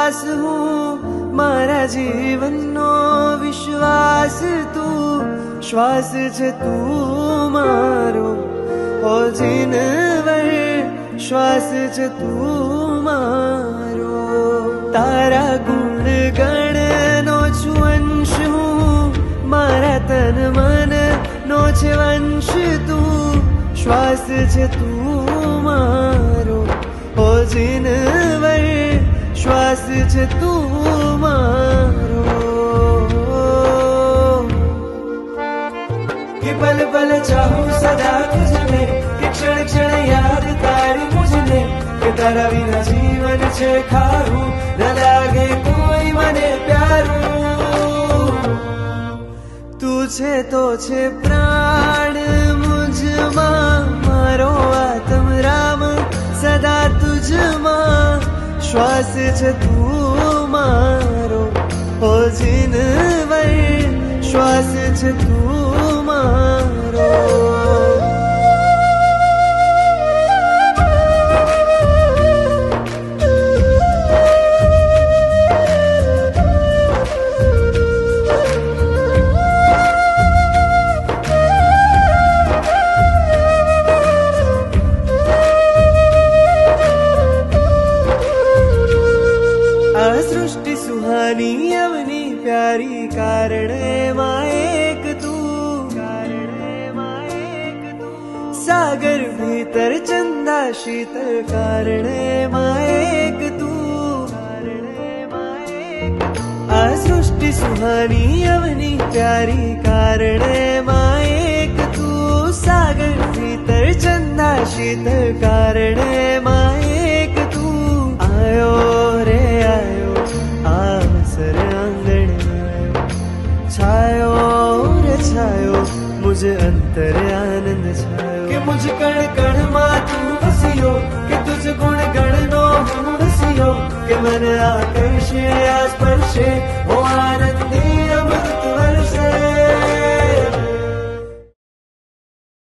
શ્વાસ હું મારા જીવનનો વિશ્વાસ તું શ્વાસ છે તું મારો ઓ જીનવર શ્વાસ છે તું મારો તારા ગુણ ગણનો છું અંશ હું મારા તન મન નો છે વંશ તું શ્વાસ છે તું મારો ઓ જીનવર શ્વાસ છે તું મારો कि पल पल चाहूं सदा तुझने कि क्षण क्षण याद तारी मुझने कि तारा बिना जीवन छे खारू न लागे कोई मने प्यारू તું છે તો છે પ્રાણ મુજમાં મારો આત્મ રામ સદા તુજમાં શ્વાસ છે તું મારો ઓ જીનવર શ્વાસ છે તું મારો આ સૃષ્ટિ સુહાની અવની પ્યારી કારણે માએક તું સાગર ભીતર ચંદા શીતળ કારણે માએક તું આ સૃષ્ટિ સુહાની અવની પ્યારી કારણે માએક તું સાગર ભીતર ચંદા શીતળ કારણે માએક તું આયો રે આયો आसर आंगन आयो छायो रे छायो मुझे अंतर आनंद छायो कि मुझ कण कण मां तू बसियो कि तुझ गुण गण नो हूं बसियो कि मन आकर्षे आस्पर्शे हो आनंदी